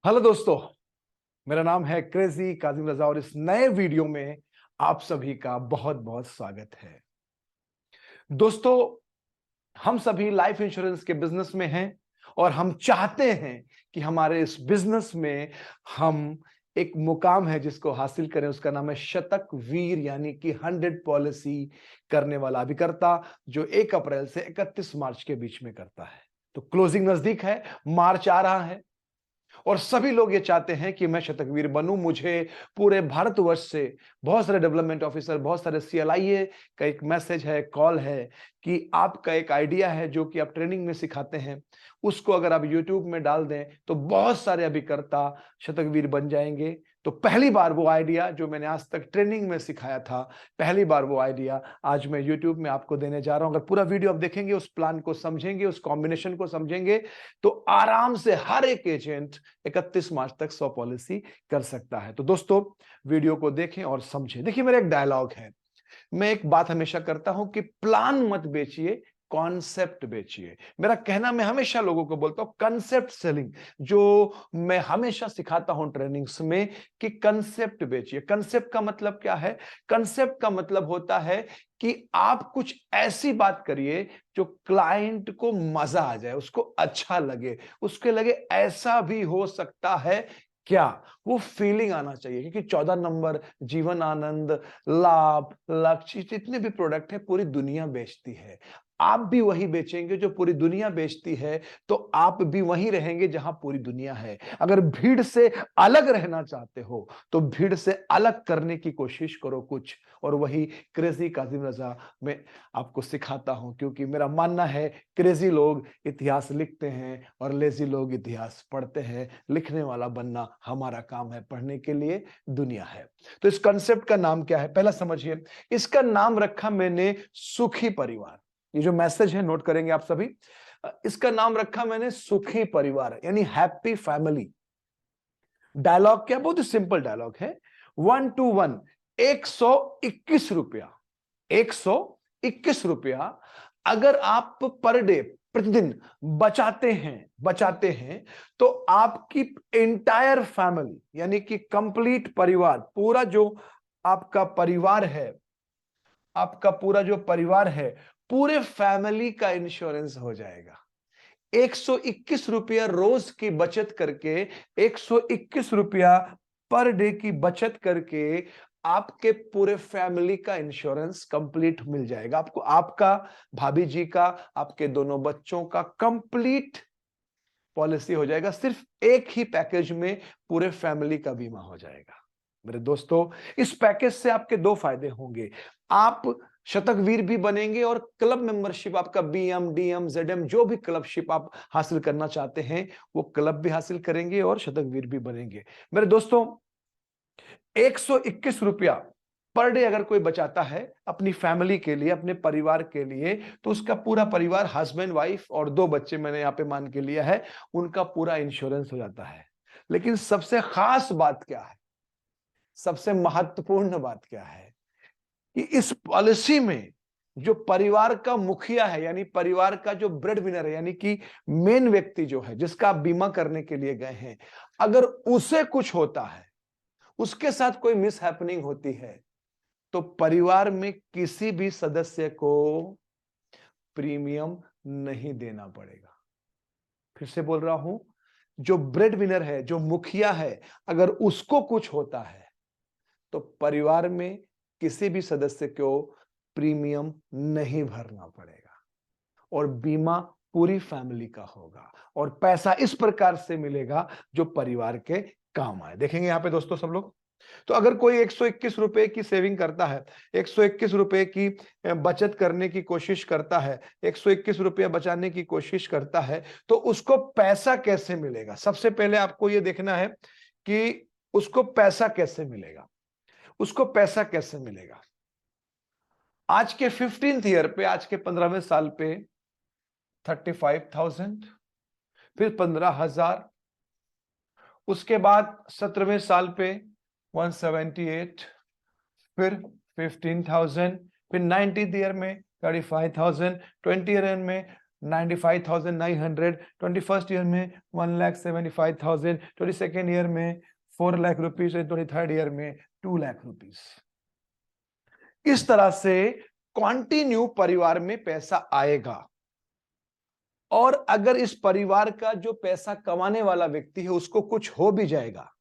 Hello दोस्तों, मेरा नाम है क्रेजी काजिम रजा और इस नए वीडियो में आप सभी का बहुत बहुत स्वागत है। दोस्तों, हम सभी लाइफ इंश्योरेंस के बिजनेस में हैं और हम चाहते हैं कि हमारे इस बिजनेस में हम एक मुकाम है जिसको हासिल करें। उसका नाम है शतक वीर, यानी कि 100 पॉलिसी करने वाला अभिकर्ता, जो 1 अप्रैल से 31 मार्च के बीच में करता है। तो क्लोजिंग नजदीक है, मार्च आ रहा है और सभी लोग ये चाहते हैं कि मैं शतकवीर बनूं। मुझे पूरे भारतवर्ष से बहुत सारे डेवलपमेंट ऑफिसर, बहुत सारे सीएलआईए का एक मैसेज है, कॉल है कि आपका एक आइडिया है जो कि आप ट्रेनिंग में सिखाते हैं, उसको अगर आप यूट्यूब में डाल दें तो बहुत सारे अभिकर्ता शतकवीर बन जाएंगे। तो पहली बार वो आइडिया जो मैंने आज तक ट्रेनिंग में सिखाया था, पहली बार वो आइडिया आज मैं यूट्यूब में आपको देने जा रहा हूं। अगर पूरा वीडियो आप देखेंगे, उस प्लान को समझेंगे, उस कॉम्बिनेशन को समझेंगे, तो आराम से हर एक एजेंट 31 मार्च तक 100 पॉलिसी कर सकता है। तो दोस्तों, वीडियो को देखें और समझें। देखिए, मेरा एक डायलॉग है, मैं एक बात हमेशा करता हूं कि प्लान मत बेचिए, कॉन्सेप्ट बेचिए। मेरा कहना, मैं हमेशा लोगों को बोलता हूं कंसेप्ट सेलिंग, जो मैं हमेशा सिखाता हूं ट्रेनिंग्स में कि कंसेप्ट बेचिए। कंसेप्ट का मतलब क्या है? कंसेप्ट का मतलब होता है कि आप कुछ ऐसी बात करिए जो क्लाइंट को मजा आ जाए, उसको अच्छा लगे, उसके लगे ऐसा भी हो सकता है क्या, वो फीलिंग आना चाहिए। क्योंकि 14 नंबर, जीवन आनंद, लाभ, लक्ष्य, जितने भी प्रोडक्ट है पूरी दुनिया बेचती है। आप भी वही बेचेंगे जो पूरी दुनिया बेचती है, तो आप भी वहीं रहेंगे जहां पूरी दुनिया है। अगर भीड़ से अलग रहना चाहते हो तो भीड़ से अलग करने की कोशिश करो कुछ, और वही क्रेजी काजिम रजा में आपको सिखाता हूं। क्योंकि मेरा मानना है क्रेजी लोग इतिहास लिखते हैं और लेजी लोग इतिहास पढ़ते हैं। लिखने वाला बनना हमारा काम है, पढ़ने के लिए दुनिया है। तो इस कंसेप्ट का नाम क्या है, पहला समझिए। इसका नाम रखा मैंने सुखी परिवार। ये जो मैसेज है नोट करेंगे आप सभी। इसका नाम रखा मैंने सुखी परिवार, यानी हैप्पी फैमिली। डायलॉग क्या? बहुत ही सिंपल डायलॉग है। 1 to 1, 121 रुपया, 121 रुपया अगर आप पर डे, प्रतिदिन बचाते हैं तो आपकी एंटायर फैमिली, यानी कि कंप्लीट परिवार, पूरा जो आपका परिवार है, आपका पूरा जो परिवार है, पूरे फैमिली का इंश्योरेंस हो जाएगा। 121 रुपया रोज की बचत करके, 121 रुपया पर डे की बचत करके आपके पूरे फैमिली का इंश्योरेंस कंप्लीट मिल जाएगा आपको। आपका, भाभी जी का, आपके दोनों बच्चों का कंप्लीट पॉलिसी हो जाएगा। सिर्फ एक ही पैकेज में पूरे फैमिली का बीमा हो जाएगा। मेरे दोस्तों, इस पैकेज से आपके 2 फायदे होंगे। आप शतकवीर भी बनेंगे और क्लब मेंबरशिप, आपका बीएम, डीएम, जेडएम, जो भी क्लबशिप आप हासिल करना चाहते हैं, वो क्लब भी हासिल करेंगे और शतकवीर भी बनेंगे। मेरे दोस्तों, 121 रुपया पर डे अगर कोई बचाता है अपनी फैमिली के लिए, अपने परिवार के लिए, तो उसका पूरा परिवार, हस्बैंड, वाइफ और 2 बच्चे मैंने यहां पे मान के लिया है, उनका पूरा इंश्योरेंस हो जाता है। लेकिन सबसे खास बात क्या है, सबसे महत्वपूर्ण बात क्या है कि इस पॉलिसी में जो परिवार का मुखिया है, यानी परिवार का जो ब्रेड विनर है, यानी कि मेन व्यक्ति जो है जिसका आप बीमा करने के लिए गए हैं, अगर उसे कुछ होता है, उसके साथ कोई मिस हैपनिंग होती है, तो परिवार में किसी भी सदस्य को प्रीमियम नहीं देना पड़ेगा। फिर से बोल रहा हूं, जो ब्रेड विनर है, जो मुखिया है, अगर उसको कुछ होता है तो परिवार में किसी भी सदस्य को प्रीमियम नहीं भरना पड़ेगा और बीमा पूरी फैमिली का होगा और पैसा इस प्रकार से मिलेगा जो परिवार के काम आए। देखेंगे यहां पे दोस्तों सब लोग, तो अगर कोई 121 रुपए की सेविंग करता है, 121 रुपए की बचत करने की कोशिश करता है, 121 रुपया बचाने की कोशिश करता है, तो उसको पैसा कैसे मिलेगा? सबसे पहले आपको यह देखना है कि उसको पैसा कैसे मिलेगा। उसको पैसा कैसे मिलेगा? आज के 15th ईयर पे, आज के 15वें साल पे 35,000, फिर 15,000, उसके बाद 17वें साल पे 178, फिर 15,000, फिर 19th ईयर में 35,000, 20 ईयर में 95,900, 21st ईयर में 1,75,000, 22nd ईयर में 4 लाख रुपीज, 23rd ईयर में 2 लाख रुपीज। इस तरह से कंटिन्यू परिवार में पैसा आएगा। और अगर इस परिवार का जो पैसा कमाने वाला व्यक्ति है उसको कुछ हो भी जाएगा,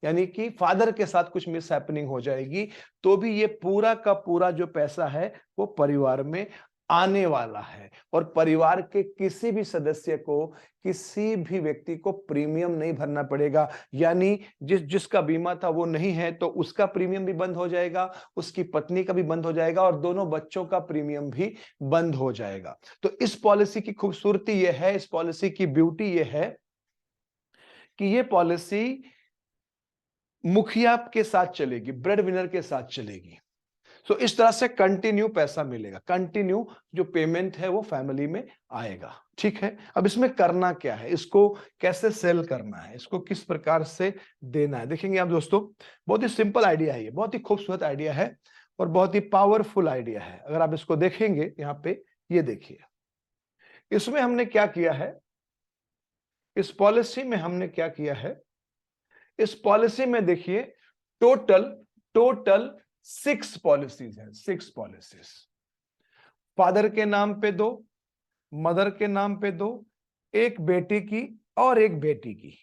यानी कि फादर के साथ कुछ मिस हैपनिंग हो जाएगी, तो भी ये पूरा का पूरा जो पैसा है वो परिवार में आने वाला है। और परिवार के किसी भी सदस्य को, किसी भी व्यक्ति को प्रीमियम नहीं भरना पड़ेगा। यानी जिसका बीमा था वो नहीं है तो उसका प्रीमियम भी बंद हो जाएगा, उसकी पत्नी का भी बंद हो जाएगा और दोनों बच्चों का प्रीमियम भी बंद हो जाएगा। तो इस पॉलिसी की खूबसूरती यह है, इस पॉलिसी की ब्यूटी यह है कि यह पॉलिसी मुखिया के साथ चलेगी, ब्रेड विनर के साथ चलेगी। तो इस तरह से कंटिन्यू पैसा मिलेगा, कंटिन्यू जो पेमेंट है वो फैमिली में आएगा। ठीक है, अब इसमें करना क्या है, इसको कैसे सेल करना है, इसको किस प्रकार से देना है, देखेंगे आप दोस्तों। बहुत ही सिंपल आइडिया है, ये बहुत ही खूबसूरत आइडिया है और बहुत ही पावरफुल आइडिया है। अगर आप इसको देखेंगे यहाँ पे, ये देखिए इसमें हमने क्या किया है, इस पॉलिसी में हमने क्या किया है, इस पॉलिसी में देखिए टोटल 6 पॉलिसीज हैं, 6 पॉलिसीज। फादर के नाम पे 2, मदर के नाम पे 2, एक बेटी की और एक बेटी की,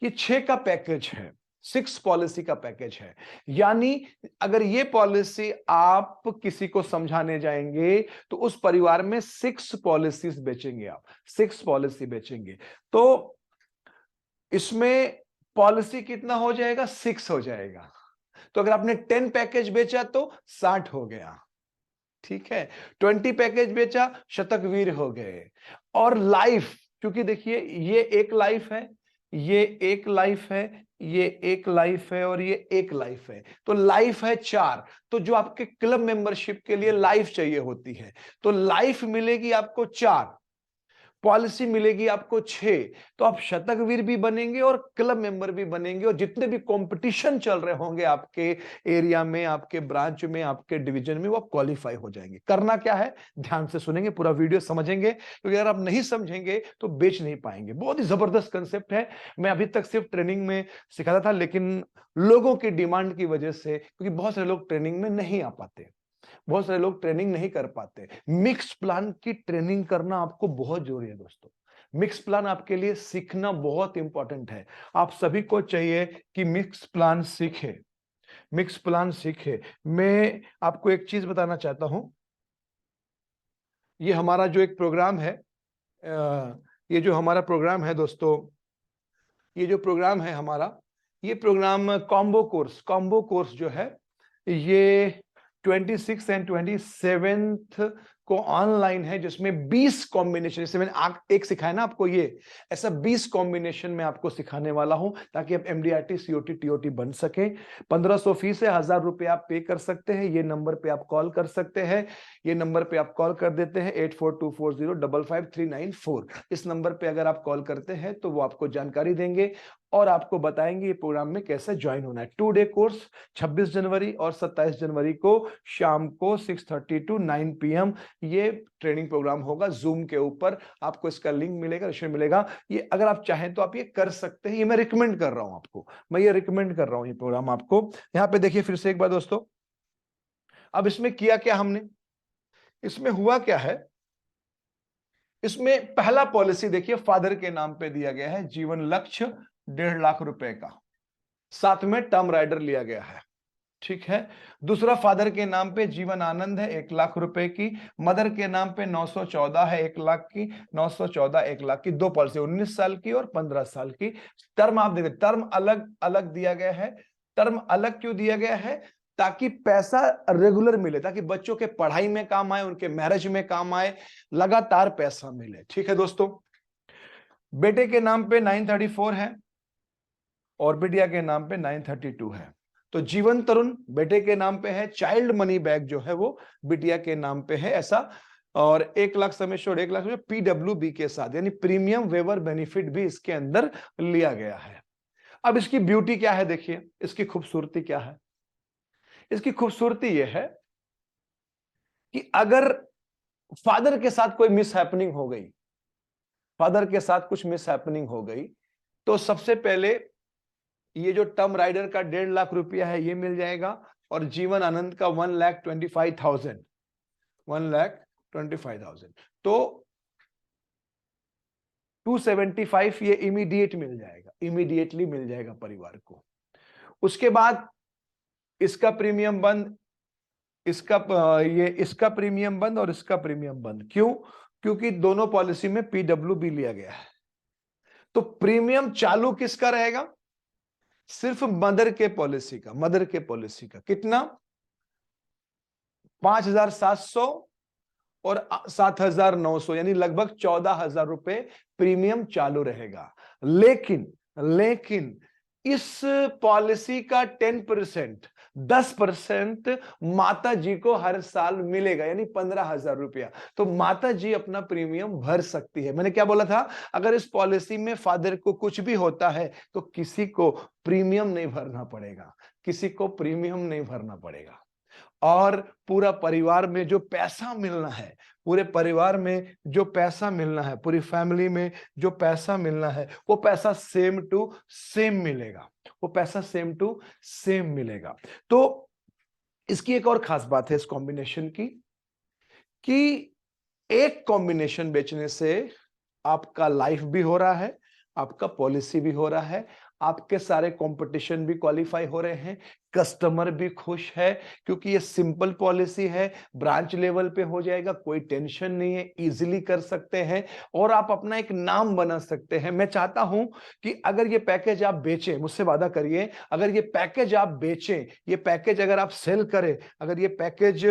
ये 6 का पैकेज है, 6 पॉलिसी का पैकेज है। यानी अगर ये पॉलिसी आप किसी को समझाने जाएंगे तो उस परिवार में 6 पॉलिसीज बेचेंगे आप, 6 पॉलिसी बेचेंगे। तो इसमें पॉलिसी कितना हो जाएगा, 6 हो जाएगा। तो अगर आपने 10 पैकेज बेचा तो 60 हो गया। ठीक है, 20 पैकेज बेचा, शतकवीर हो गए। और लाइफ, क्योंकि देखिए ये एक लाइफ है, ये एक लाइफ है, ये एक लाइफ है और ये एक लाइफ है, तो लाइफ है 4। तो जो आपके क्लब मेंबरशिप के लिए लाइफ चाहिए होती है, तो लाइफ मिलेगी आपको 4, पॉलिसी मिलेगी आपको 6। तो आप शतकवीर भी बनेंगे और क्लब मेंबर भी बनेंगे और जितने भी कंपटीशन चल रहे होंगे आपके एरिया में, आपके ब्रांच में, आपके डिवीजन में, वो आप क्वालिफाई हो जाएंगे। करना क्या है, ध्यान से सुनेंगे, पूरा वीडियो समझेंगे, क्योंकि अगर आप नहीं समझेंगे तो बेच नहीं पाएंगे। बहुत ही जबरदस्त कंसेप्ट है। मैं अभी तक सिर्फ ट्रेनिंग में सिखाता था, लेकिन लोगों की डिमांड की वजह से, क्योंकि बहुत सारे लोग ट्रेनिंग में नहीं आ पाते, बहुत सारे लोग ट्रेनिंग नहीं कर पाते। मिक्स प्लान की ट्रेनिंग करना आपको बहुत जरूरी है दोस्तों। मिक्स प्लान आपके लिए सीखना बहुत इंपॉर्टेंट है। आप सभी को चाहिए कि मिक्स प्लान सीखे, मिक्स प्लान सीखे। मैं आपको एक चीज बताना चाहता हूं, ये हमारा जो एक प्रोग्राम है, ये जो हमारा प्रोग्राम है दोस्तों, ये जो प्रोग्राम है हमारा, ये प्रोग्राम कॉम्बो कोर्स जो है, ये 26 एंड 27 को ऑनलाइन है, जिसमें 20 कॉम्बिनेशन, जैसे मैंने एक सिखाया ना आपको, ये ऐसा 20 कॉम्बिनेशन में आपको सिखाने वाला हूं, ताकि आप MDRT COT TOT बन सके। 1500 फीस है, 1000 रुपए आप पे कर सकते हैं। ये नंबर पे आप कॉल कर सकते हैं, ये नंबर पे आप कॉल कर देते हैं 8424055394। इस नंबर पे अगर आप कॉल करते हैं तो वो आपको जानकारी देंगे और आपको बताएंगे ये प्रोग्राम में कैसे ज्वाइन होना है। 2 डे कोर्स 26 जनवरी और 27 जनवरी को शाम को 6:30 to 9 PM ये ट्रेनिंग प्रोग्राम होगा जूम के ऊपर। आपको इसका लिंक मिलेगा, रजिस्टर मिलेगा। ये अगर आप चाहें तो आप ये कर सकते हैं, ये मैं रिकमेंड कर रहा हूं आपको, मैं ये रिकमेंड कर रहा हूं ये प्रोग्राम आपको। यहाँ पे देखिए फिर से एक बार दोस्तों, अब इसमें किया क्या हमने, इसमें हुआ क्या है, इसमें पहला पॉलिसी देखिए फादर के नाम पे दिया गया है, जीवन लक्ष्य 1.5 लाख रुपए का, साथ में टर्म राइडर लिया गया है। ठीक है, दूसरा फादर के नाम पे जीवन आनंद है 1 लाख रुपए की, मदर के नाम पे 914 है 1 लाख की, 914 1 लाख की, 2 पॉलिसी 19 साल की और 15 साल की। टर्म आप देखिए, टर्म अलग अलग दिया गया है। टर्म अलग क्यों दिया गया है, ताकि पैसा रेगुलर मिले, ताकि बच्चों के पढ़ाई में काम आए, उनके मैरिज में काम आए, लगातार पैसा मिले। ठीक है दोस्तों, बेटे के नाम पे 934 है और बिटिया के नाम पे 932 है। तो जीवन तरुण बेटे के नाम पे है, चाइल्ड मनी बैग जो है वो बिटिया के नाम पे है, ऐसा। और 1 लाख समेश्वर 1 लाख PWB के साथ, यानी प्रीमियम वेवर बेनिफिट भी इसके अंदर लिया गया है। अब इसकी ब्यूटी क्या है, देखिए इसकी खूबसूरती क्या है। इसकी खूबसूरती यह है कि अगर फादर के साथ कोई मिस हैपनिंग हो गई, फादर के साथ कुछ मिस हैपनिंग हो गई, तो सबसे पहले ये जो टर्म राइडर का 1.5 लाख रुपया है ये मिल जाएगा, और जीवन आनंद का 1,25,000, 1,25,000, तो 275 ये इमीडिएट मिल जाएगा, इमीडिएटली मिल जाएगा परिवार को। उसके बाद इसका प्रीमियम बंद, इसका प्रीमियम बंद और इसका प्रीमियम बंद। क्यों? क्योंकि दोनों पॉलिसी में पीडब्ल्यूबी लिया गया है। तो प्रीमियम चालू किसका रहेगा? सिर्फ मदर के पॉलिसी का, मदर के पॉलिसी का कितना? 5,700 और 7,900, यानी लगभग 14,000 रुपए प्रीमियम चालू रहेगा। लेकिन इस पॉलिसी का 10% माता जी को हर साल मिलेगा, यानी 15,000 रुपया। तो माता जी अपना प्रीमियम भर सकती है। मैंने क्या बोला था? अगर इस पॉलिसी में फादर को कुछ भी होता है तो किसी को प्रीमियम नहीं भरना पड़ेगा, किसी को प्रीमियम नहीं भरना पड़ेगा। और पूरा परिवार में जो पैसा मिलना है, पूरे परिवार में जो पैसा मिलना है, पूरी फैमिली में जो पैसा मिलना है, वो पैसा सेम टू सेम मिलेगा, वो पैसा सेम टू सेम मिलेगा। तो इसकी एक और खास बात है इस कॉम्बिनेशन की, कि एक कॉम्बिनेशन बेचने से आपका लाइफ भी हो रहा है, आपका पॉलिसी भी हो रहा है, आपके सारे कंपटीशन भी क्वालिफाई हो रहे हैं, कस्टमर भी खुश है, क्योंकि ये सिंपल पॉलिसी है, ब्रांच लेवल पे हो जाएगा, कोई टेंशन नहीं है, इजीली कर सकते हैं और आप अपना एक नाम बना सकते हैं। मैं चाहता हूं कि अगर ये पैकेज आप बेचें, मुझसे वादा करिए, अगर ये पैकेज आप बेचें, ये पैकेज अगर आप सेल करें, अगर ये पैकेज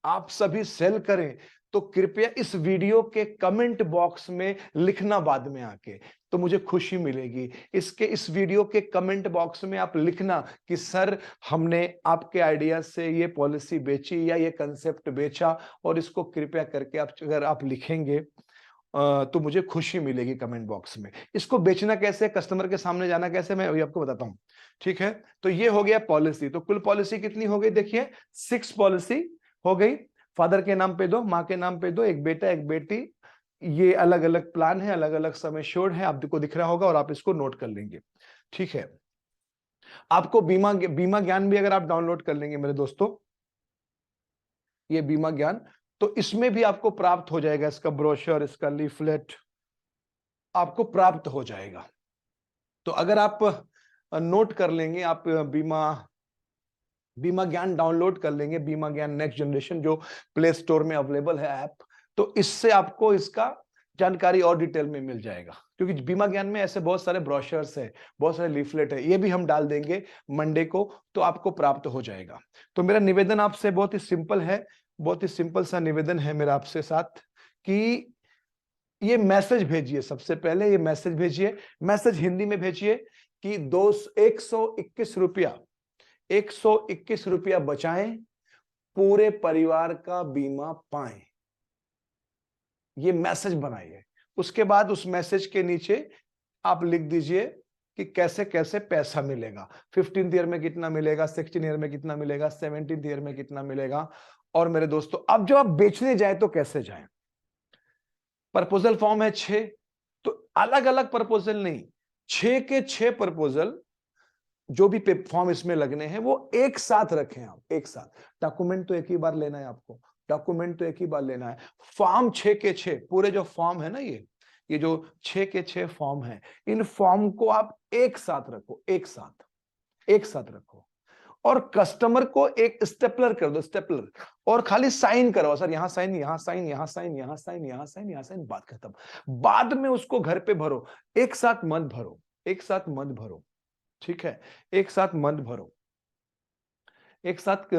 आप सभी सेल करें, तो कृपया इस वीडियो के कमेंट बॉक्स में लिखना बाद में आके, तो मुझे खुशी मिलेगी। इस वीडियो के कमेंट बॉक्स में आप लिखना कि सर हमने आपके आइडिया से ये पॉलिसी बेची या ये कंसेप्ट बेचा, और इसको कृपया करके अगर आप लिखेंगे तो मुझे खुशी मिलेगी कमेंट बॉक्स में। इसको बेचना कैसे, कस्टमर के सामने जाना कैसे, मैं अभी आपको बताता हूं। ठीक है, तो ये हो गया पॉलिसी। तो कुल पॉलिसी कितनी हो गई? देखिए 6 पॉलिसी हो गई। फादर के नाम पे 2, माँ के नाम पे 2, एक बेटा एक बेटी। ये अलग अलग प्लान है, अलग अलग समय श्योर है, आपको दिख रहा होगा और आप इसको नोट कर लेंगे। ठीक है, आपको बीमा ज्ञान भी अगर आप डाउनलोड कर लेंगे मेरे दोस्तों, ये बीमा ज्ञान, तो इसमें भी आपको प्राप्त हो जाएगा, इसका ब्रोशर, इसका लीफलेट आपको प्राप्त हो जाएगा। तो अगर आप नोट कर लेंगे, आप बीमा ज्ञान डाउनलोड कर लेंगे, बीमा ज्ञान नेक्स्ट जनरेशन जो प्ले स्टोर में अवेलेबल है ऐप, तो इससे आपको इसका जानकारी और डिटेल में मिल जाएगा। क्योंकि बीमा ज्ञान में ऐसे बहुत सारे ब्रोशर्स है, बहुत सारे लीफलेट है, ये भी हम डाल देंगे मंडे को, तो आपको प्राप्त हो जाएगा। तो मेरा निवेदन आपसे बहुत ही सिंपल है, बहुत ही सिंपल सा निवेदन है मेरा आपसे साथ, कि ये मैसेज भेजिए। सबसे पहले ये मैसेज भेजिए, मैसेज हिंदी में भेजिए कि 121 रुपया, 121 रुपया बचाएं, पूरे परिवार का बीमा पाएं। ये मैसेज बनाइए। उसके बाद उस मैसेज के नीचे आप लिख दीजिए कि कैसे कैसे पैसा मिलेगा, 15th ईयर में कितना मिलेगा, 16th ईयर में कितना मिलेगा, 17th ईयर में कितना मिलेगा। और मेरे दोस्तों, अब जब आप बेचने जाए तो कैसे जाएं? प्रपोजल फॉर्म है 6, तो अलग अलग प्रपोजल नहीं, 6 के 6 प्रपोजल जो भी फॉर्म इसमें लगने हैं वो एक साथ रखें आप, एक साथ। डॉक्यूमेंट तो एक ही बार लेना है आपको, डॉक्यूमेंट तो एक ही बार लेना है। फॉर्म 6 के 6 पूरे जो फॉर्म है ना, ये जो 6 के 6 फॉर्म है, इन फॉर्म को आप एक साथ रखो, एक साथ रखो। और कस्टमर को एक स्टेपलर कर दो, स्टेपलर, और खाली साइन करो। सर यहां साइन, यहां साइन, यहां साइन, यहां साइन, यहां साइन, यहां साइन, बात खत्म। बाद में उसको घर पे भरो, एक साथ मत भरो, एक साथ मत भरो। ठीक है, एक साथ मत भरो, एक साथ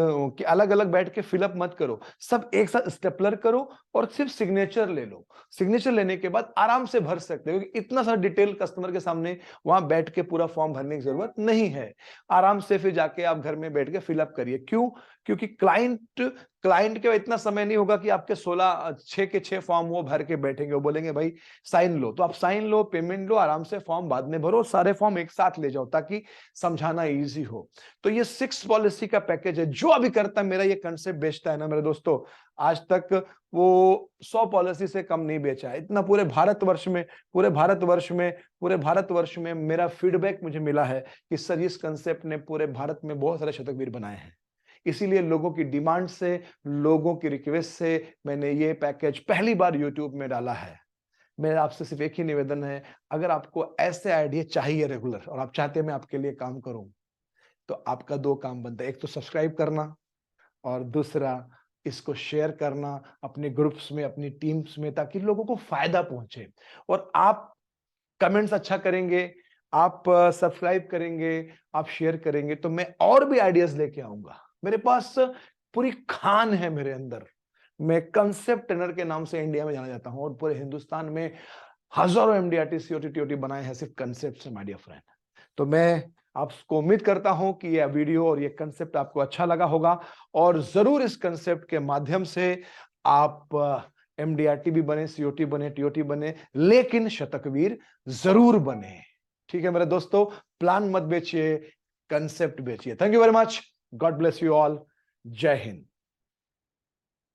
अलग अलग बैठ के फिलअप मत करो, सब एक साथ स्टेपलर करो और सिर्फ सिग्नेचर ले लो। सिग्नेचर लेने के बाद आराम से भर सकते हो, क्योंकि इतना सारा डिटेल कस्टमर के सामने वहां बैठ के पूरा फॉर्म भरने की जरूरत नहीं है। आराम से फिर जाके आप घर में बैठ के फिलअप करिए। क्यों? क्योंकि क्लाइंट के इतना समय नहीं होगा कि आपके 6 के 6 फॉर्म वो भर के बैठेंगे, वो बोलेंगे भाई साइन लो, तो आप साइन लो, पेमेंट लो, आराम से फॉर्म बाद में भरो, सारे फॉर्म एक साथ ले जाओ ताकि समझाना इजी हो। तो ये 6 पॉलिसी का पैकेज है। जो अभी करता है मेरा ये कंसेप्ट बेचता है ना मेरे दोस्तों, आज तक वो 100 पॉलिसी से कम नहीं बेचा है। इतना पूरे भारतवर्ष में मेरा फीडबैक मुझे मिला है कि सर इस कंसेप्ट ने पूरे भारत में बहुत सारे शतकवीर बनाए हैं। इसीलिए लोगों की डिमांड से, लोगों की रिक्वेस्ट से मैंने ये पैकेज पहली बार यूट्यूब में डाला है। मेरा आपसे सिर्फ एक ही निवेदन है, अगर आपको ऐसे आइडिया चाहिए रेगुलर और आप चाहते हैं मैं आपके लिए काम करूं, तो आपका 2 काम बनता है। एक तो सब्सक्राइब करना और दूसरा इसको शेयर करना अपने ग्रुप्स में, अपनी टीम्स में, ताकि लोगों को फायदा पहुंचे। और आप कमेंट्स अच्छा करेंगे, आप सब्सक्राइब करेंगे, आप शेयर करेंगे, तो मैं और भी आइडियाज लेके आऊंगा। मेरे पास पूरी खान है मेरे अंदर। मैं कंसेप्ट ट्रेनर के नाम से इंडिया में जाना जाता हूं और पूरे हिंदुस्तान में हजारों एमडीआरटी, सीओटी, टीओटी बनाए हैं सिर्फ कंसेप्ट से, माय डियर फ्रेंड। तो मैं आपको उम्मीद करता हूं कि यह वीडियो और ये कंसेप्ट आपको अच्छा लगा होगा और जरूर इस कंसेप्ट के माध्यम से आप एमडीआरटी भी बने, सीओटी बने, टीओटी बने, लेकिन शतकवीर जरूर बने। ठीक है मेरे दोस्तों, प्लान मत बेचिए, कंसेप्ट बेचिए। Thank you very much, God bless you all, जय हिंद।